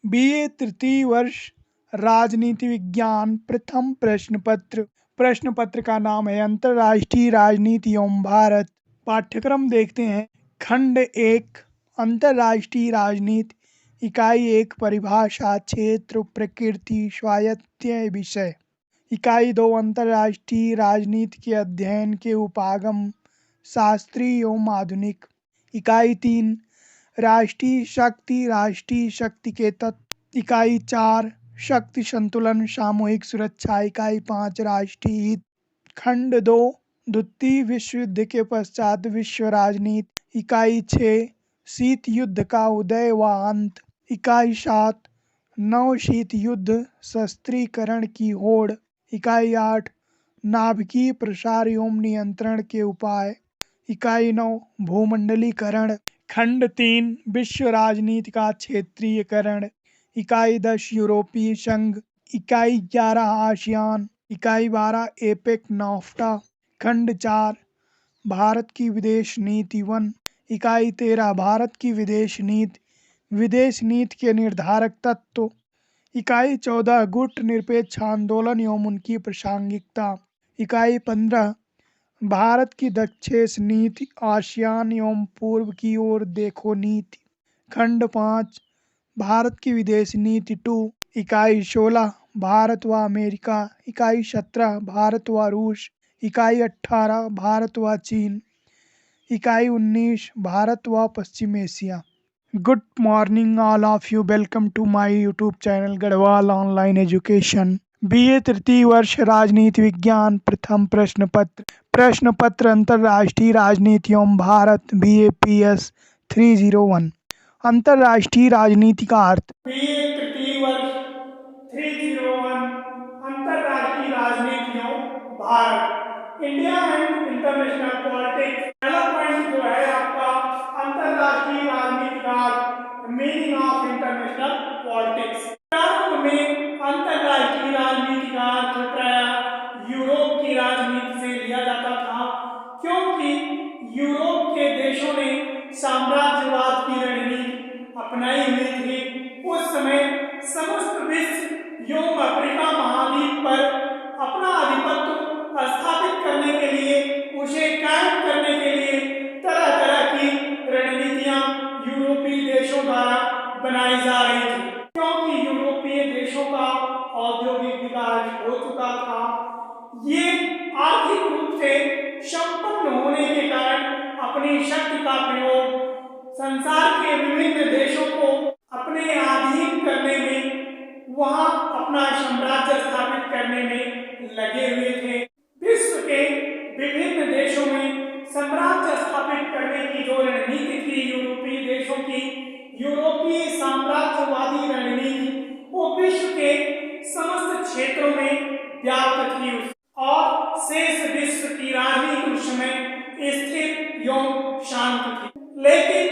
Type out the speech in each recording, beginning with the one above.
BA तृतीय वर्ष राजनीति विज्ञान प्रथम प्रश्न पत्र का नाम है अंतर्राष्ट्रीय राजनीति एवं भारत। पाठ्यक्रम देखते हैं। खंड 1 अंतर्राष्ट्रीय राजनीति। इकाई 1 परिभाषा क्षेत्र प्रकृति स्वायत्त विषय। इकाई 2 अंतर्राष्ट्रीय राजनीति के अध्ययन के उपागम शास्त्रीय एवं आधुनिक। इकाई 3 राष्ट्रीय शक्ति के तत्व। इकाई 4 शक्ति संतुलन सामूहिक सुरक्षा। इकाई 5 राष्ट्रीय हित। खंड 2 द्वितीय विश्व युद्ध के पश्चात विश्व राजनीति। इकाई 6 शीत युद्ध का उदय व अंत। इकाई 7 नव शीत युद्ध शस्त्रीकरण की होड़। इकाई 8 नाभिकीय प्रसार एवं नियंत्रण के उपाय। इकाई 9 भूमंडलीकरण। खंड 3 विश्व राजनीति का क्षेत्रीयकरण। इकाई 10 यूरोपीय संघ। इकाई 11 आसियान। इकाई 12 एपेक नाफ्टा। खंड 4 भारत की विदेश नीति 1। इकाई 13 भारत की विदेश नीति के निर्धारक तत्व। इकाई 14 गुट निरपेक्ष आंदोलन एवं उनकी प्रासंगिकता। इकाई 15 भारत की दक्षेश नीति आसियान एवं पूर्व की ओर देखो नीति। खंड 5 भारत की विदेश नीति 2। इकाई 16 भारत व अमेरिका। इकाई 17 भारत व रूस। इकाई 18 भारत व चीन। इकाई 19 भारत व पश्चिम एशिया। Good morning all of you, welcome to my YouTube channel Garhwal online education. BA तृतीय वर्ष राजनीति विज्ञान प्रथम प्रश्न पत्र अंतर्राष्ट्रीय राजनीति एवं भारत BAPS 301। अंतर्राष्ट्रीय राजनीति का अर्थ। बीए तृतीय वर्ष 301 अंतर्राष्ट्रीय राजनीति एवं Bharat India and international politics. पहला पॉइंट जो है आपका अंतर्राष्ट्रीय राजनीति का मीनिंग ऑफ इंटरनेशनल पॉलिटिक्स। प्रारंभ में अंतर्राष्ट्रीय राजनीति का अर्थ प्रायः यूरोप की राजनीति से लिया जाता था, क्योंकि यूरोप के देशों ने साम्राज्यवाद की रणनीति अपनाई हुई थी। उस समय समस्त विश्व एवं अफ्रीका महाद्वीप पर अपना आधिपत्य स्थापित करने के लिए, उसे कायम करने के लिए तरह तरह की रणनीतियां यूरोपीय देशों द्वारा बनाई जा रही थी। क्योंकि यूरोपीय देशों का औद्योगिक विकास हो चुका था, ये आर्थिक रूप से संपन्न होने के कारण अपनी शक्ति का प्रयोग संसार के विभिन्न देशों को अपने अधीन करने में, वहां अपना साम्राज्य स्थापित करने में लगे हुए थे। विश्व के विभिन्न देशों में साम्राज्य स्थापित करने की जो रणनीति थी यूरोपीय देशों की, यूरोपीय साम्राज्यवादी रणनीति, वो विश्व के समस्त क्षेत्रों में व्याप्त थी और शेष विश्व की राजनीति उस समय स्थिर एवं शांत थी। लेकिन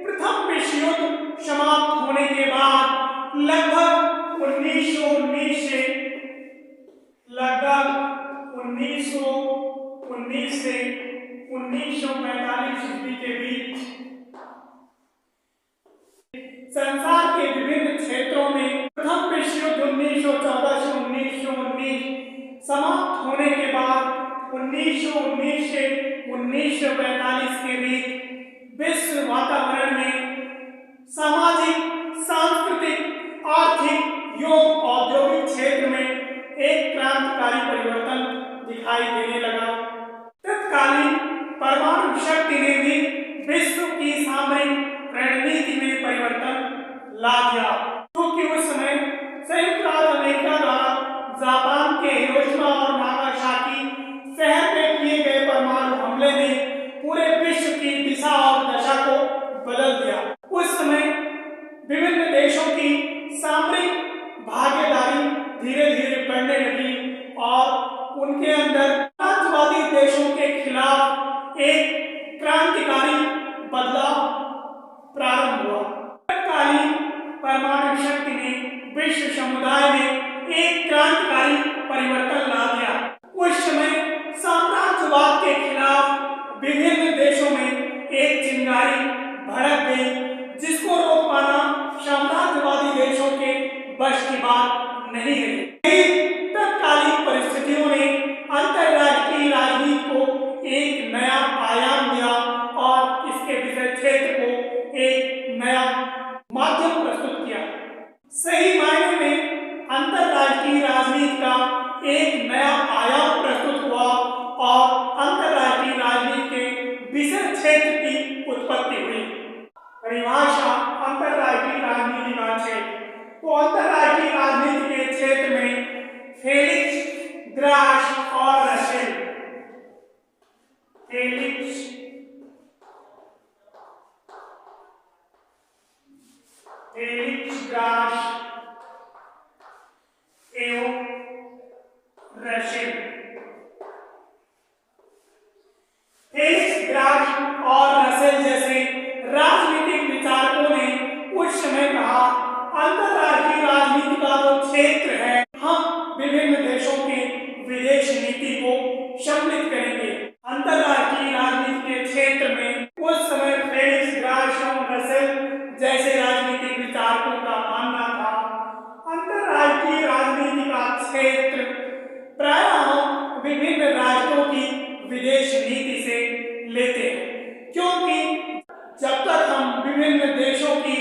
प्रथम विश्व युद्ध समाप्त होने के बाद लगभग 1919 से 1945 ईस्वी के बीच संसार के विभिन्न क्षेत्रों में प्रथम विश्व युद्ध 1914 से 1919 समाप्त होने के बाद 1919 से 1945 के बीच विश्व वातावरण में सामाजिक, सांस्कृतिक, आर्थिक एवं औद्योगिक क्षेत्र में एक क्रांतिकारी परिवर्तन दिखाई देने लगा। तत्कालीन परमाणु शक्ति ने भी विश्व की सामरिक रणनीति में परिवर्तन ला दिया, क्योंकि उस समय संयुक्त राज्य अमेरिका द्वारा जापान के हिरोशिमा और नागासाकी शहर में किए गए परमाणु हमले ने पूरे विश्व की दिशा और दशा को बदल दिया। उस समय विभिन्न देशों की सामरिक भागीदारी धीरे धीरे बढ़ने लगी और उनके अंदर साम्राज्यवादी देशों के खिलाफ एक क्रांतिकारी बदलाव प्रारंभ हुआ। तत्कालीन परमाणु शक्ति ने विश्व समुदाय में एक क्रांतिकारी परिवर्तन ला दिया। उस समय साम्राज्यवाद के खिलाफ विभिन्न देशों में एक चिंगारी भड़क गई, जिसको रोक पाना साम्राज्यवादी देशों बस की बात नहीं रही। तत्कालीन परिस्थितियों ने अंतर्राष्ट्रीय राजनीति को एक नया आयाम दिया और इसके विषय क्षेत्र को एक नया माध्यम प्रस्तुत किया। सही मायने में अंतर्राष्ट्रीय राजनीति का एक नया आयाम प्रस्तुत हुआ और अंतर्राष्ट्रीय राजनीति के विषय क्षेत्र की उत्पत्ति हुई। परिभाषा अंतर्राष्ट्रीय राजनीति का क्षेत्र। तो अंतर्राष्ट्रीय राजनीति के क्षेत्र में फेलिक्स ग्राश और रसेल, फेलिक्स ग्राश एवं रसेल। फेलिक्स ग्राश और रसेल जैसे राजनीतिक विचारकों ने उस समय कहा अंतर्राष्ट्रीय राजनीति का जो क्षेत्र है हम विभिन्न देशों की विदेश नीति को सम्मिलित करेंगे। अंतर्राष्ट्रीय राजनीति के क्षेत्र में उस समय फेलिक्स ग्राश और रसेल जैसे राजनीतिक विचारकों का मानना था अंतर्राष्ट्रीय राजनीति का क्षेत्र प्रायः विभिन्न राष्ट्रों की विदेश नीति से लेते हैं, क्योंकि जब तक हम विभिन्न देशों की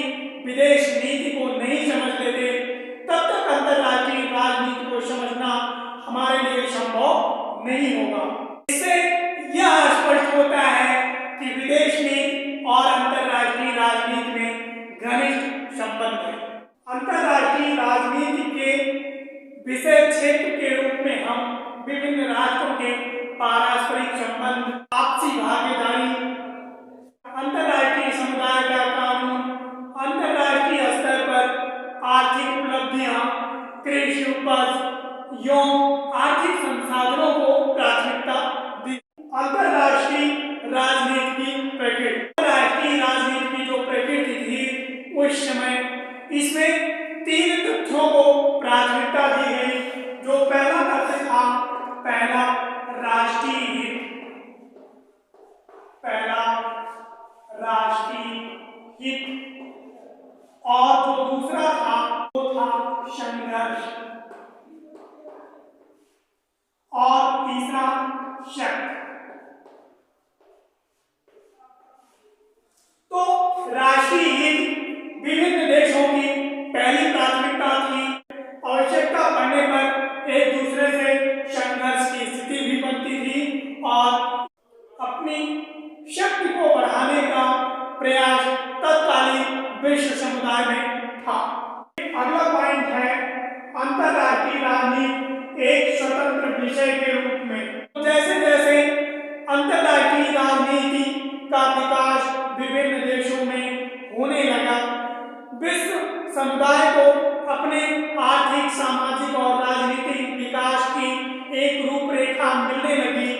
विदेश नीति को नहीं समझ लेते तब तक अंतर्राष्ट्रीय राजनीति को समझना हमारे लिए संभव नहीं होगा। इससे यह स्पष्ट होता है कि विदेश नीति और अंतर्राष्ट्रीय राजनीति में घनिष्ठ संबंध है। अंतर्राष्ट्रीय राजनीति के विषय क्षेत्र के रूप में हम विभिन्न राष्ट्रों के पारस्परिक संबंध, आपसी भागीदारी, अंतर्राष्ट्रीय समुदाय का कानून, अंतर्राष्ट्रीय स्तर पर आर्थिक उपलब्धियां, कृषि उपज एवं आर्थिक संसाधनों को प्राथमिकता दी। अंतर्राष्ट्रीय राजनीति की प्रकृति, अंतर्राष्ट्रीय राजनीति की जो प्रकृति थी उस समय इसमें 3 तथ्यों को प्राथमिकता दी गई। जो पहला तथ्य था, पहला राष्ट्रीय हित, पहला राष्ट्रीय हित, और जो दूसरा था वो था संघर्ष, और तीसरा शक्ति। तो राष्ट्रीय हित विभिन्न देशों की पहली प्राथमिकता थी। आवश्यकता पड़ने पर एक दूसरे से संघर्ष की स्थिति भी बनती थी और अपनी शक्ति को बढ़ाने का प्रयास तत्कालीन विश्व समुदाय में था। अगला पॉइंट है अंतर्राष्ट्रीय राजनीति एक स्वतंत्र विषय के रूप में। जैसे जैसे अंतर्राष्ट्रीय राजनीति का विकास विभिन्न देशों में होने लगा, विश्व समुदाय को अपने आर्थिक, सामाजिक और राजनीतिक विकास की एक रूपरेखा मिलने लगी।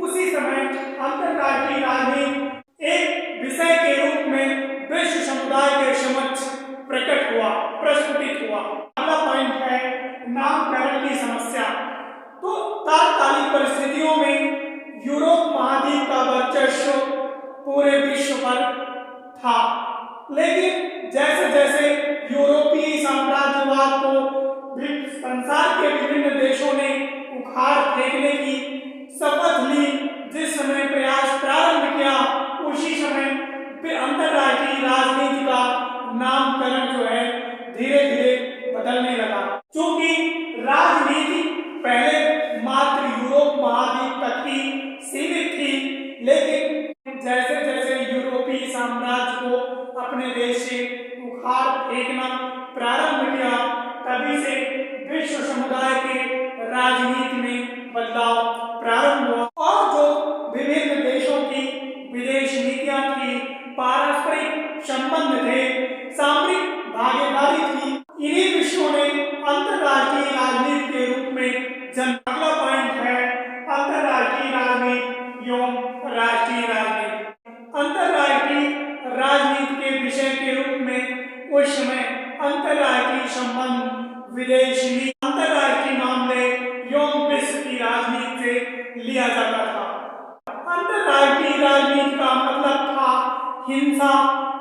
उसी समय अंतर्राष्ट्रीय राजनीति एक विषय के रूप में विश्व समुदाय के समक्ष प्रकट हुआ, प्रस्फुटित हुआ। अगला पॉइंट है नामकरण की समस्या। तो तात्कालिक परिस्थितियों में यूरोप महाद्वीप का वर्चस्व पूरे विश्व पर था, लेकिन जैसे जैसे यूरोपीय साम्राज्यवाद को संसार के विभिन्न देशों ने उखाड़ फेंकने की शपथ ली, जिस समय प्रयास प्रारंभ किया उसी समय अंतर्राष्ट्रीय राजनीति का नामकरण जो है धीरे धीरे बदलने लगा। क्योंकि राजनीति पहले मात्र यूरोप महाद्वीप तक ही सीमित थी, लेकिन जैसे जैसे यूरोपीय साम्राज्य को अपने देश से उखाड़ फेंकना प्रारंभ किया, तभी से विश्व समुदाय के राजनीति में बदलाव प्रारंभ हुआ और जो विभिन्न देशों की विदेश नीतियां थी, पारस्परिक संबंध थे, सामरिक भागीदारी थी, इन्हीं विषयों ने अंतर्राष्ट्रीय राजनीति के रूप में जन्म। अगला पॉइंट है अंतर्राष्ट्रीय राजनीति एवं राष्ट्रीय राजनीति। अंतर्राष्ट्रीय राजनीति के विषय के रूप में उस समय अंतर्राष्ट्रीय संबंध, विदेश नीति, अंतर्राष्ट्रीय मामले एवं विश्व की राजनीति से लिया जाता था। अंतर्राष्ट्रीय राजनीति का मतलब था हिंसा,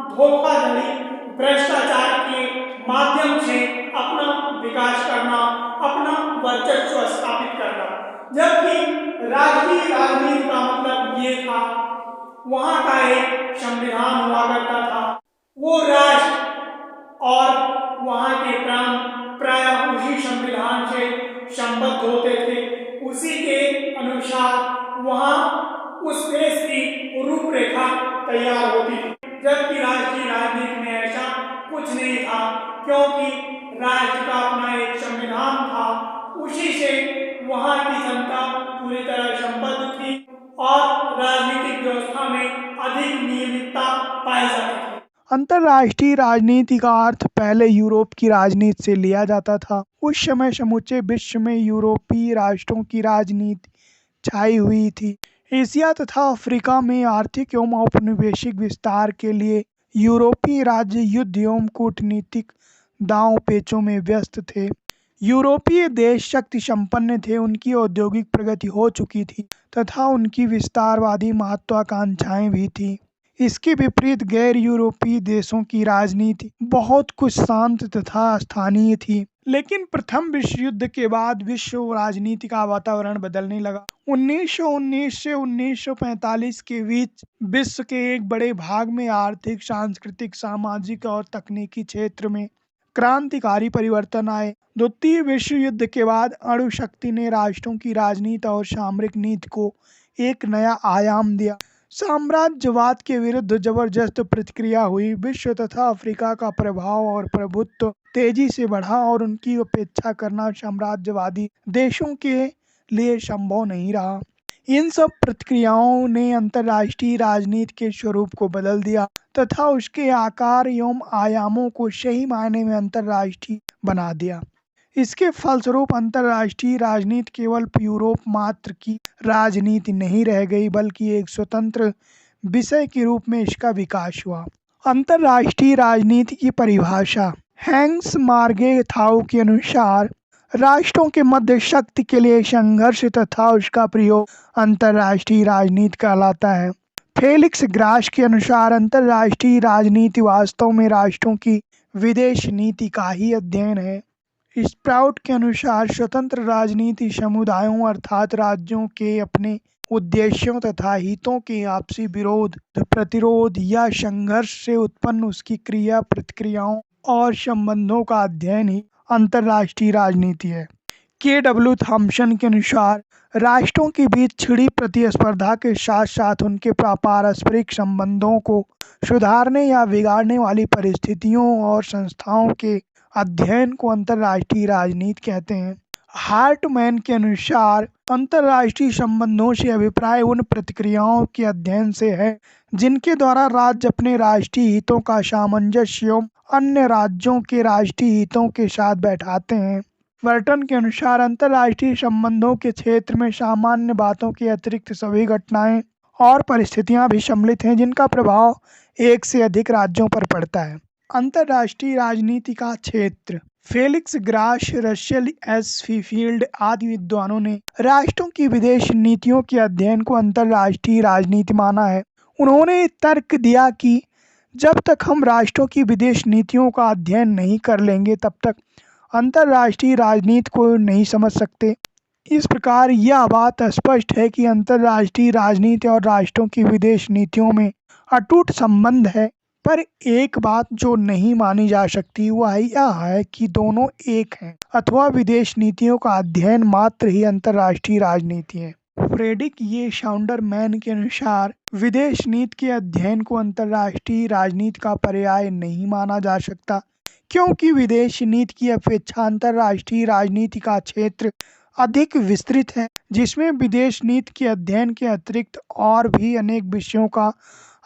धोखाधड़ी, भ्रष्टाचार के माध्यम से अपना विकास करना, अपना वर्चस्व स्थापित करना। जबकि राष्ट्रीय राजनीति का मतलब ये था, वहाँ का एक संविधान हुआ करता था, वो राष्ट्र और वहाँ के प्राण प्रायः उसी संविधान से संबद्ध होते थे। उसी के अनुसार वहाँ उस देश की रूपरेखा तैयार होती थी। जबकि राष्ट्रीय राजनीति में ऐसा कुछ नहीं था, क्योंकि राष्ट्र का अपना एक संविधान था, उसी से वहाँ की जनता पूरी तरह संबद्ध थी और राजनीतिक व्यवस्था में अधिक नियमितता पाई जाती थी। अंतर्राष्ट्रीय राजनीति का अर्थ पहले यूरोप की राजनीति से लिया जाता था। उस समय समूचे विश्व में यूरोपीय राष्ट्रों की राजनीति छाई हुई थी। एशिया तथा अफ्रीका में आर्थिक एवं औपनिवेशिक विस्तार के लिए यूरोपीय राज्य युद्ध एवं कूटनीतिक दांव पेचों में व्यस्त थे। यूरोपीय देश शक्ति संपन्न थे, उनकी औद्योगिक प्रगति हो चुकी थी तथा उनकी विस्तारवादी महत्वाकांक्षाएं भी थी। इसके विपरीत गैर यूरोपीय देशों की राजनीति बहुत कुछ शांत तथा स्थानीय थी। लेकिन प्रथम विश्व युद्ध के बाद विश्व राजनीति का वातावरण बदलने लगा। 1919 से 1945 के बीच विश्व के एक बड़े भाग में आर्थिक, सांस्कृतिक, सामाजिक और तकनीकी क्षेत्र में क्रांतिकारी परिवर्तन आए। द्वितीय विश्व युद्ध के बाद अणु शक्ति ने राष्ट्रों की राजनीति और सामरिक नीति को एक नया आयाम दिया। साम्राज्यवाद के विरुद्ध जबरदस्त प्रतिक्रिया हुई। विश्व तथा अफ्रीका का प्रभाव और प्रभुत्व तेजी से बढ़ा और उनकी उपेक्षा करना साम्राज्यवादी देशों के लिए संभव नहीं रहा। इन सब प्रतिक्रियाओं ने अंतर्राष्ट्रीय राजनीति के स्वरूप को बदल दिया तथा उसके आकार एवं आयामों को सही मायने में अंतर्राष्ट्रीय बना दिया। इसके फलस्वरूप अंतर्राष्ट्रीय राजनीति केवल यूरोप मात्र की राजनीति नहीं रह गई, बल्कि एक स्वतंत्र विषय के रूप में इसका विकास हुआ। अंतर्राष्ट्रीय राजनीति की परिभाषा हैंस मार्गे थाउ के अनुसार राष्ट्रों के मध्य शक्ति के लिए संघर्ष तथा उसका प्रयोग अंतर्राष्ट्रीय राजनीति कहलाता है। फेलिक्स ग्रास के अनुसार अंतर्राष्ट्रीय राजनीति वास्तव में राष्ट्रों की विदेश नीति का ही अध्ययन है। स्प्राउट के अनुसार स्वतंत्र राजनीति समुदायों अर्थात राज्यों के अपने उद्देश्यों तथा हितों के आपसी विरोध, प्रतिरोध या संघर्ष से उत्पन्न उसकी क्रिया प्रतिक्रियाओं और संबंधों का अध्ययन ही अंतर्राष्ट्रीय राजनीति है। के.डब्ल्यू. थॉम्सन के अनुसार राष्ट्रों के बीच छिड़ी प्रतिस्पर्धा के साथ साथ उनके पारस्परिक संबंधों को सुधारने या बिगाड़ने वाली परिस्थितियों और संस्थाओं के अध्ययन को अंतर्राष्ट्रीय राजनीति कहते हैं। हार्टमैन के अनुसार अंतर्राष्ट्रीय संबंधों से अभिप्राय उन प्रतिक्रियाओं के अध्ययन से है जिनके द्वारा राज्य अपने राष्ट्रीय हितों का सामंजस्य एवं अन्य राज्यों के राष्ट्रीय हितों के साथ बैठाते हैं। वर्टन के अनुसार अंतर्राष्ट्रीय संबंधों के क्षेत्र में सामान्य बातों के अतिरिक्त सभी घटनाएं और परिस्थितियां भी सम्मिलित हैं जिनका प्रभाव एक से अधिक राज्यों पर पड़ता है। अंतर्राष्ट्रीय राजनीति का क्षेत्र Felix grass, Russell S. Field आदि विद्वानों ने राष्ट्रों की विदेश नीतियों के अध्ययन को अंतर्राष्ट्रीय राजनीति माना है। उन्होंने तर्क दिया कि जब तक हम राष्ट्रों की विदेश नीतियों का अध्ययन नहीं कर लेंगे तब तक अंतर्राष्ट्रीय राजनीति को नहीं समझ सकते। इस प्रकार यह बात स्पष्ट है कि अंतर्राष्ट्रीय राजनीति और राष्ट्रों की विदेश नीतियों में अटूट संबंध है, पर एक बात जो नहीं मानी जा सकती वह यह है कि दोनों एक हैं अथवा विदेश नीतियों का अध्ययन मात्र ही अंतर्राष्ट्रीय राजनीति है। फ्रेडरिक ये शाउंडरमैन के अनुसार विदेश नीति के अध्ययन को अंतर्राष्ट्रीय राजनीति का पर्याय नहीं माना जा सकता, क्योंकि विदेश नीति की अपेक्षा अंतर्राष्ट्रीय राजनीति का क्षेत्र अधिक विस्तृत है, जिसमें विदेश नीति के अध्ययन के अतिरिक्त और भी अनेक विषयों का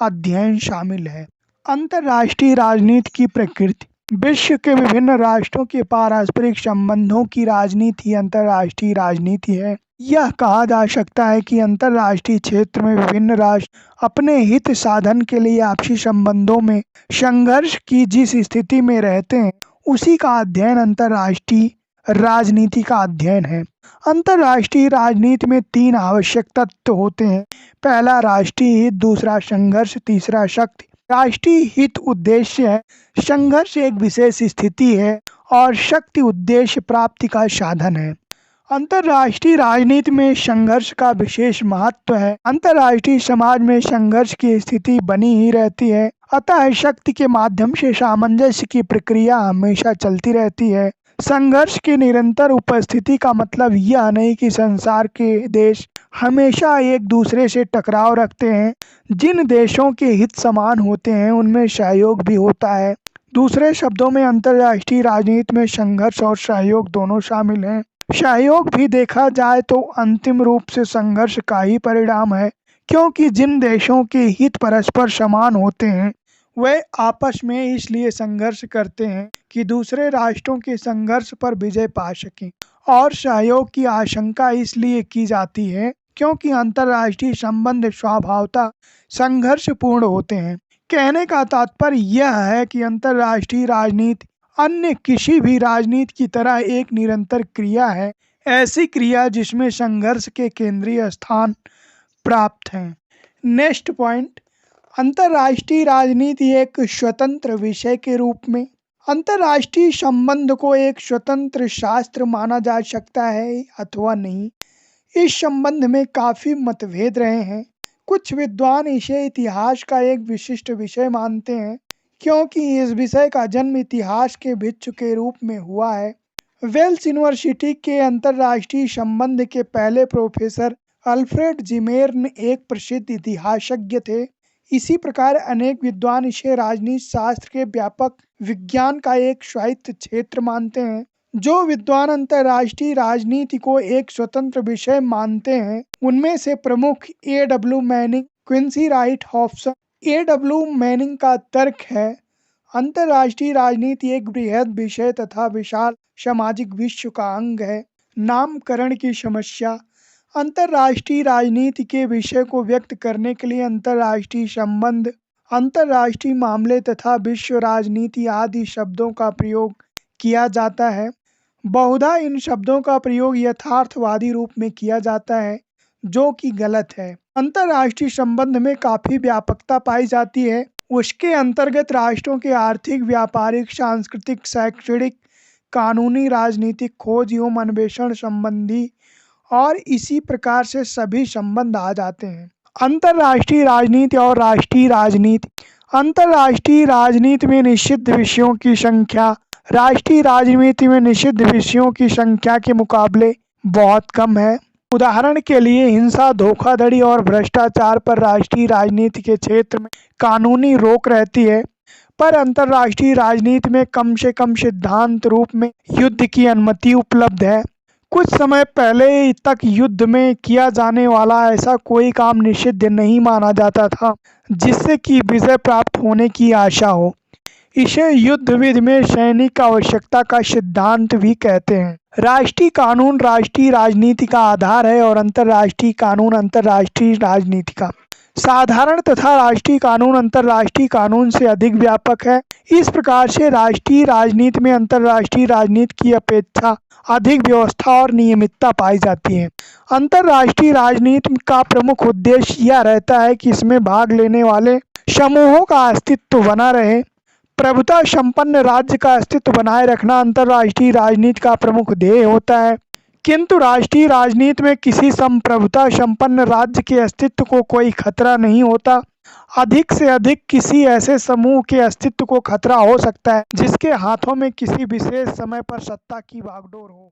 अध्ययन शामिल है। अंतर्राष्ट्रीय राजनीति की प्रकृति विश्व के विभिन्न राष्ट्रों के पारस्परिक संबंधों की राजनीति ही अंतर्राष्ट्रीय राजनीति है। यह कहा जा सकता है कि अंतर्राष्ट्रीय क्षेत्र में विभिन्न राष्ट्र अपने हित साधन के लिए आपसी संबंधों में संघर्ष की जिस स्थिति में रहते हैं उसी का अध्ययन अंतर्राष्ट्रीय राजनीति का अध्ययन है। अंतर्राष्ट्रीय राजनीति में तीन आवश्यक तत्व होते हैं। पहला राष्ट्रीय हित, दूसरा संघर्ष, तीसरा शक्ति। राष्ट्रीय हित उद्देश्य है, संघर्ष एक विशेष स्थिति है और शक्ति उद्देश्य प्राप्ति का साधन है। अंतर्राष्ट्रीय राजनीति में संघर्ष का विशेष महत्व है। अंतर्राष्ट्रीय समाज में संघर्ष की स्थिति बनी ही रहती है, अतः शक्ति के माध्यम से सामंजस्य की प्रक्रिया हमेशा चलती रहती है। संघर्ष की निरंतर उपस्थिति का मतलब यह नहीं कि संसार के देश हमेशा एक दूसरे से टकराव रखते हैं। जिन देशों के हित समान होते हैं उनमें सहयोग भी होता है। दूसरे शब्दों में अंतर्राष्ट्रीय राजनीति में संघर्ष और सहयोग दोनों शामिल हैं। सहयोग भी देखा जाए तो अंतिम रूप से संघर्ष का ही परिणाम है, क्योंकि जिन देशों के हित परस्पर समान होते हैं वे आपस में इसलिए संघर्ष करते हैं कि दूसरे राष्ट्रों के संघर्ष पर विजय पा सकें, और सहयोग की आशंका इसलिए की जाती है क्योंकि अंतर्राष्ट्रीय संबंध स्वभावतः संघर्षपूर्ण होते हैं। कहने का तात्पर्य यह है कि अंतर्राष्ट्रीय राजनीति अन्य किसी भी राजनीति की तरह एक निरंतर क्रिया है, ऐसी क्रिया जिसमें संघर्ष के केंद्रीय स्थान प्राप्त हैं। नेक्स्ट पॉइंट, अंतर्राष्ट्रीय राजनीति एक स्वतंत्र विषय के रूप में। अंतर्राष्ट्रीय संबंध को एक स्वतंत्र शास्त्र माना जा सकता है अथवा नहीं। इस संबंध में काफी मतभेद रहे हैं। कुछ विद्वान इसे इतिहास का एक विशिष्ट विषय मानते हैं, क्योंकि इस विषय का जन्म इतिहास के भिक्षु के रूप में हुआ है। वेल्स यूनिवर्सिटी के अंतर्राष्ट्रीय संबंध के पहले प्रोफेसर अल्फ्रेड जिमेर्न एक प्रसिद्ध इतिहासज्ञ थे। इसी प्रकार अनेक विद्वान इसे राजनीति शास्त्र के व्यापक विज्ञान का एक स्वायत्त क्षेत्र मानते हैं। जो विद्वान अंतर्राष्ट्रीय राजनीति को एक स्वतंत्र विषय मानते हैं उनमें से प्रमुख A.W. Manning, Quincy Wright Hobson. A.W. Manning का तर्क है, अंतर्राष्ट्रीय राजनीति एक बृहद विषय तथा विशाल सामाजिक विश्व का अंग है। नामकरण की समस्या, अंतर्राष्ट्रीय राजनीति के विषय को व्यक्त करने के लिए अंतर्राष्ट्रीय संबंध, अंतर्राष्ट्रीय मामले तथा विश्व राजनीति आदि शब्दों का प्रयोग किया जाता है। बहुधा इन शब्दों का प्रयोग यथार्थवादी रूप में किया जाता है, जो कि गलत है। अंतर्राष्ट्रीय संबंध में काफी व्यापकता पाई जाती है। उसके अंतर्गत राष्ट्रों के आर्थिक, व्यापारिक, सांस्कृतिक, शैक्षणिक, कानूनी, राजनीतिक, खोज एवं अन्वेषण संबंधी और इसी प्रकार से सभी संबंध आ जाते हैं। अंतर्राष्ट्रीय राजनीति और राष्ट्रीय राजनीति। अंतर्राष्ट्रीय राजनीति में निषिद्ध विषयों की संख्या राष्ट्रीय राजनीति में निषिद्ध विषयों की संख्या के मुकाबले बहुत कम है। उदाहरण के लिए हिंसा, धोखाधड़ी और भ्रष्टाचार पर राष्ट्रीय राजनीति के क्षेत्र में कानूनी रोक रहती है, पर अंतर्राष्ट्रीय राजनीति में कम से कम सिद्धांत रूप में युद्ध की अनुमति उपलब्ध है। कुछ समय पहले तक युद्ध में किया जाने वाला ऐसा कोई काम निषिद्ध नहीं माना जाता था जिससे कि विजय प्राप्त होने की आशा हो। इसे युद्ध विधि में सैनिक आवश्यकता का सिद्धांत भी कहते हैं। राष्ट्रीय कानून राष्ट्रीय राजनीति का आधार है और अंतर्राष्ट्रीय कानून अंतर्राष्ट्रीय राजनीति का साधारण तथा राष्ट्रीय कानून अंतर्राष्ट्रीय कानून से अधिक व्यापक है। इस प्रकार से राष्ट्रीय राजनीति में अंतर्राष्ट्रीय राजनीति की अपेक्षा अधिक व्यवस्था और नियमितता पाई जाती है। अंतर्राष्ट्रीय राजनीति का प्रमुख उद्देश्य यह रहता है कि इसमें भाग लेने वाले समूहों का अस्तित्व बना रहे। प्रभुता संपन्न राज्य का अस्तित्व बनाए रखना अंतर्राष्ट्रीय राजनीति का प्रमुख ध्येय होता है, किंतु राष्ट्रीय राजनीति में किसी संप्रभुता संपन्न राज्य के अस्तित्व को कोई खतरा नहीं होता। अधिक से अधिक किसी ऐसे समूह के अस्तित्व को खतरा हो सकता है जिसके हाथों में किसी विशेष समय पर सत्ता की बागडोर हो।